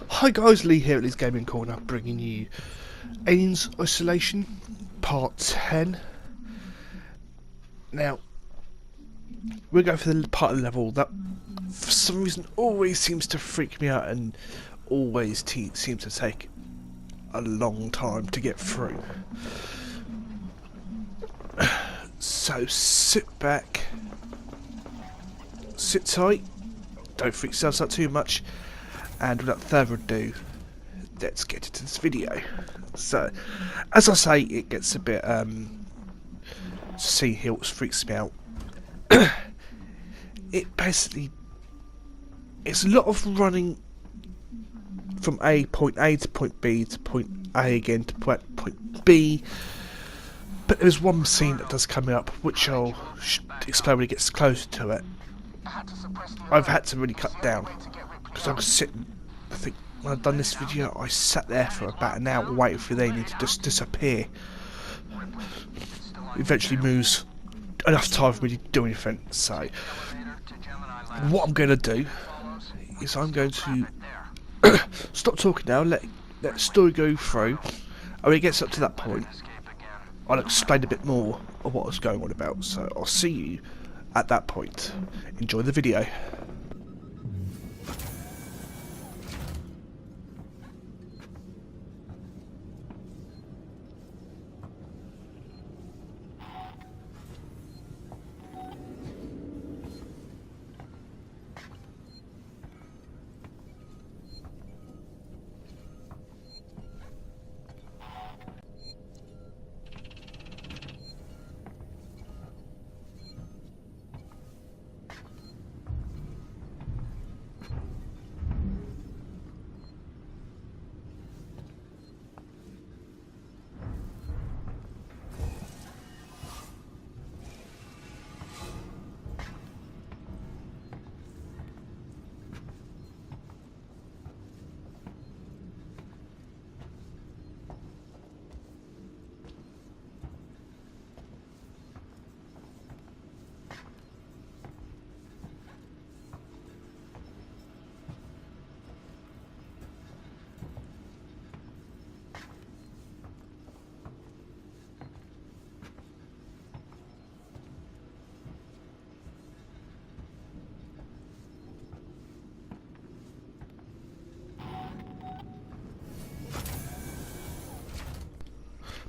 Hi guys, Lee here at Lee's Gaming Corner, bringing you Aliens Isolation Part 10. Now, we're going for the part of the level that for some reason always seems to freak me out and always seems to take a long time to get through. So sit back, sit tight, don't freak yourselves out too much, and without further ado, let's get into this video. So, as I say, it gets a bit, see here what freaks me out. It's a lot of running from point A to point B to point A again to point B. But there's one scene that does come up, which I'll explain when it gets closer to it. I've had to really cut down, because I was sitting, I think when I've done this video, I sat there for about an hour waiting for the alien to just disappear. Eventually moves enough time for me to do anything, so what I'm going to do is I'm going to stop talking now, let the story go through, and when it gets up to that point, I'll explain a bit more of what was going on about, so I'll see you at that point. Enjoy the video.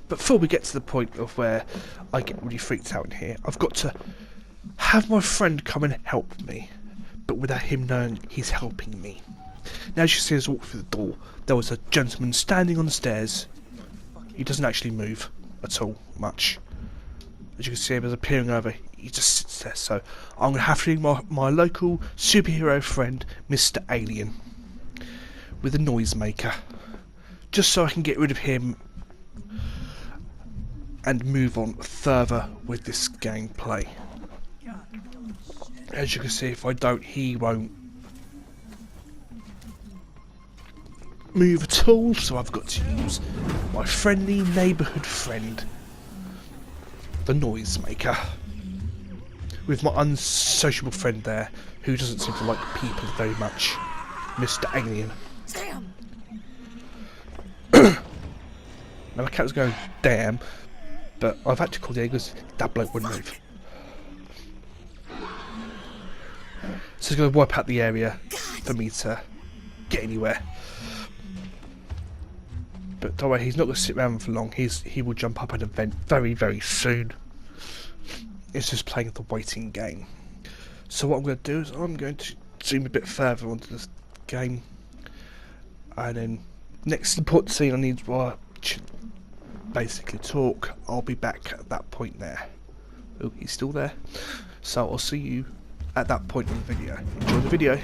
But before we get to the point of where I get really freaked out in here, I've got to have my friend come and help me, but without him knowing he's helping me. Now, as you see as I walk through the door, there was a gentleman standing on the stairs. He doesn't actually move at all, much. As you can see him as appearing over, he just sits there. So I'm going to have to ring my local superhero friend, Mr. Alien, with a noisemaker, just so I can get rid of him and move on further with this gameplay. As you can see, if I don't, he won't move at all, so I've got to use my friendly neighbourhood friend, the noisemaker, with my unsociable friend there, who doesn't seem to like people very much, Mr. Alien. Damn. Now my cat was going, damn, but I've had to call the alien because that bloke wouldn't move. So he's going to wipe out the area for me to get anywhere. But don't worry, he's not going to sit around for long. He will jump up at an event very, very soon. It's just playing the waiting game. So what I'm going to do is I'm going to zoom a bit further onto this game. And then next important scene I need to basically talk. I'll be back at that point there. Oh, he's still there. So I'll see you at that point in the video. Enjoy the video.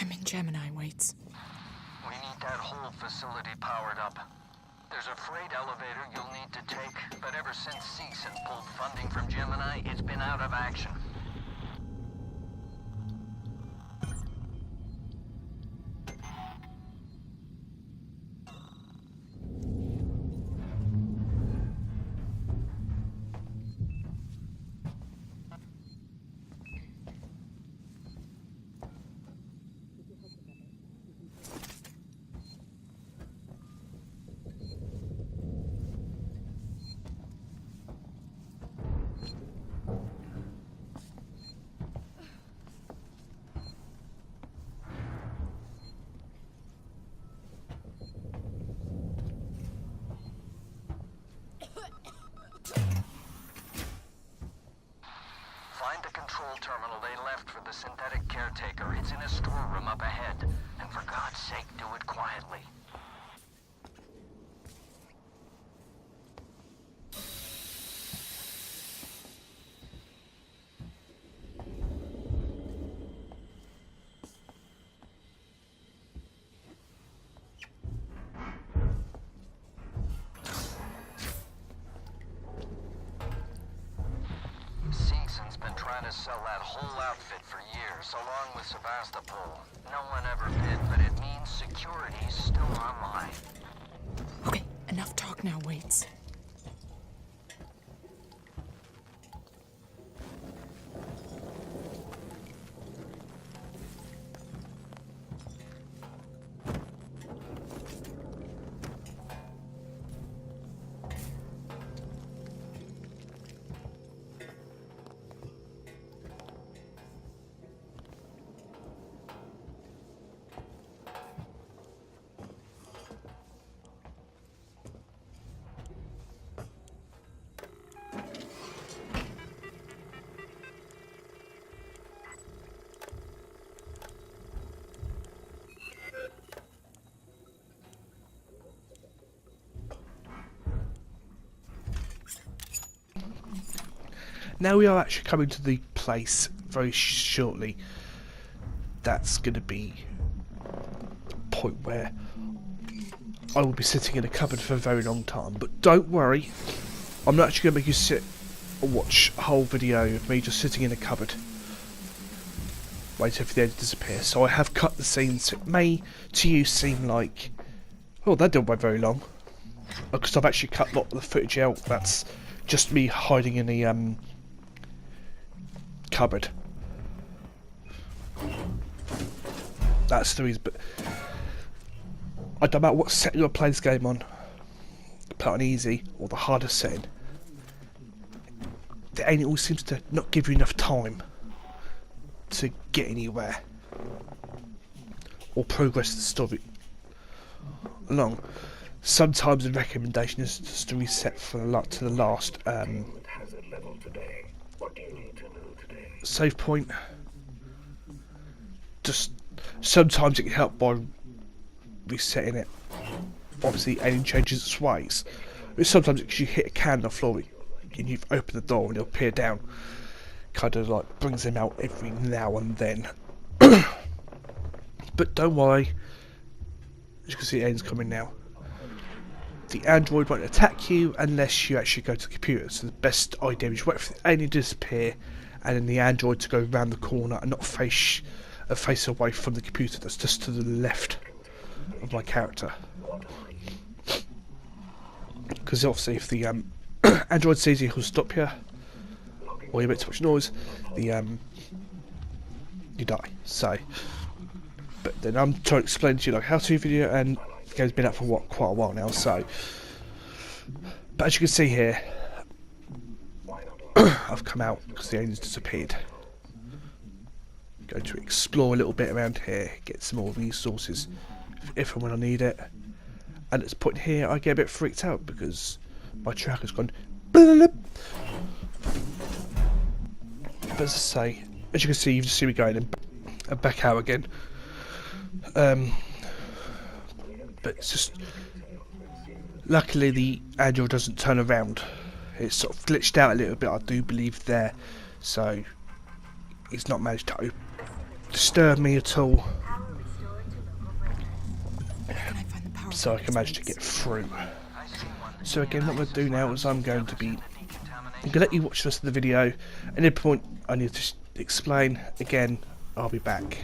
I'm in Gemini, Waits. We need that whole facility powered up. There's a freight elevator you'll need to take, but ever since Seegson pulled funding from Gemini, it's been out of action. Find the control terminal they left for the synthetic caretaker. It's in a storeroom up ahead. And for God's sake, do it quietly. Seegson's been trying to sell that whole outfit for years, along with Sevastopol. No one ever bid, but it means security's still online. Okay, enough talk now, Waits. Now we are actually coming to the place very shortly. That's going to be the point where I will be sitting in a cupboard for a very long time. But don't worry, I'm not actually going to make you sit and watch a whole video of me just sitting in a cupboard waiting for the end to disappear. So I have cut the scenes. So it may to you seem like, oh, that didn't wait very long, because I've actually cut a lot of the footage out. That's just me hiding in the cupboard. That's the reason. But I don't matter what setting you're playing this game on, put on easy or the hardest setting, the alien always seems to not give you enough time to get anywhere or progress the story along. Sometimes the recommendation is just to reset for to the last save point. Just sometimes it can help by resetting it. Obviously, alien changes its ways. But sometimes because you hit a can on the floor and you've opened the door and it'll peer down, kind of like brings him out every now and then. But don't worry, as you can see, alien's coming now. The android won't attack you unless you actually go to the computer. So the best idea is wait for the alien to disappear, and then the android to go round the corner and not face away from the computer that's just to the left of my character. Because obviously, if the android sees you, he'll stop you, or you make too much noise, you die. So, but then I'm trying to explain to you like how-to video, and the game's been out for quite a while now. So, but as you can see here, I've come out because the alien's disappeared. Going to explore a little bit around here, get some more resources if and when I need it. And at this point here, I get a bit freaked out because my tracker's gone. But as I say, as you can see, you just see me going and back out again. But it's just luckily the android doesn't turn around. It's sort of glitched out a little bit, I do believe there, so it's not managed to disturb me at all. so I can manage to get through. So again, what I'm going to do now is I'm going to let you watch the rest of the video. At any point I need to explain again, I'll be back.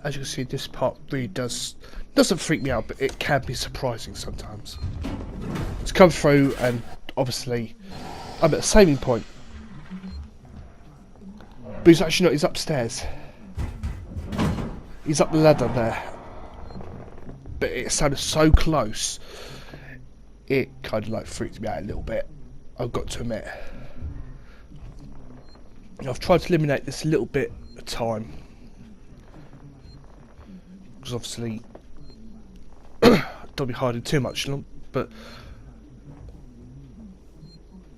As you can see, this part really doesn't freak me out, but it can be surprising sometimes. It's come through, and obviously I'm at a saving point. But he's actually not, he's upstairs. He's up the ladder there. But it sounded so close, it kind of like freaked me out a little bit, I've got to admit. I've tried to eliminate this a little bit of time, because obviously don't be hiding too much, but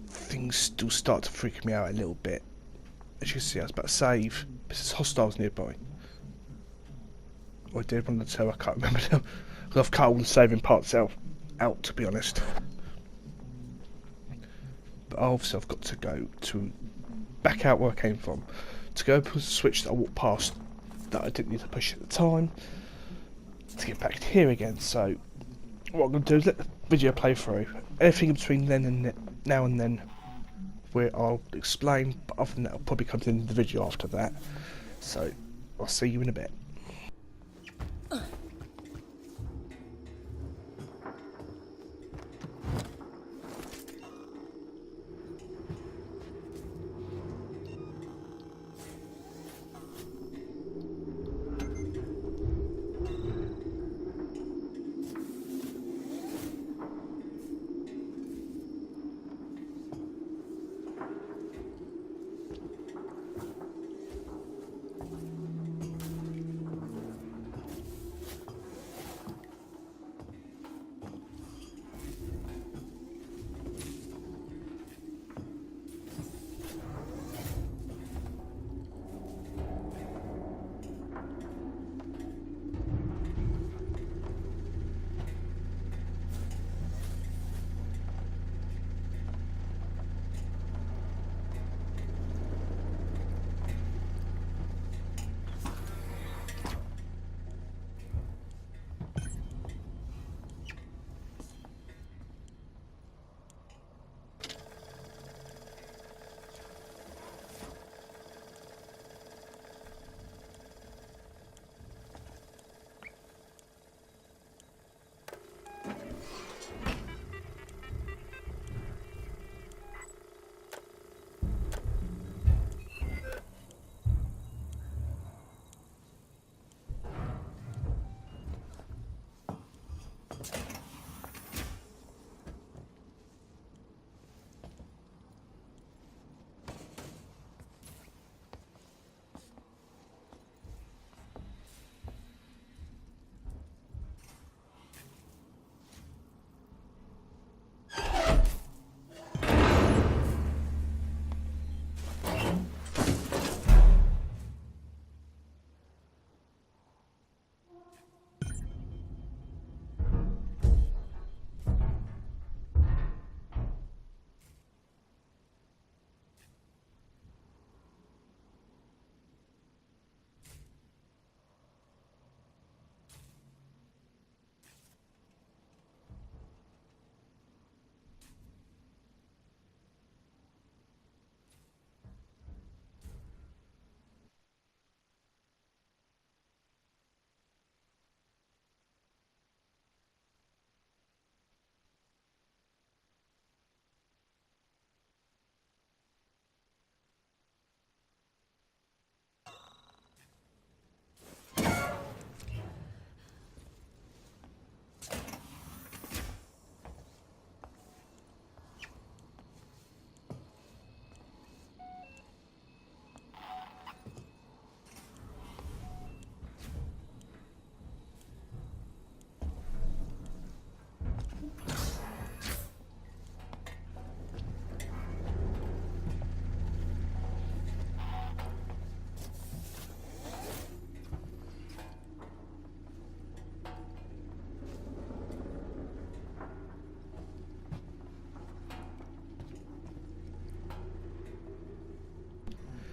things still start to freak me out a little bit. As you can see, I was about to save, but there's hostiles nearby. Or I did one of the two, I can't remember them, because I've cut all the saving parts out to be honest. But obviously I've got to go to back out where I came from, to go push the switch that I walked past that I didn't need to push at the time, to get back here again. So what I'm going to do is let the video play through. Anything in between then and now and then where I'll explain, but other than that I'll probably come to the end of the video after that. So I'll see you in a bit.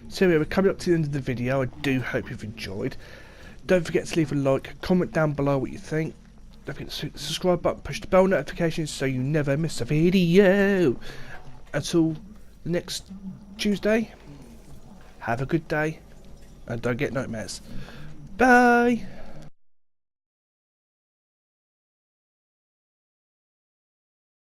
So anyway, we're coming up to the end of the video. I do hope you've enjoyed. Don't forget to leave a like, comment down below what you think. Don't forget to hit the subscribe button, push the bell notifications so you never miss a video. Until the next Tuesday, have a good day and don't get nightmares. Bye.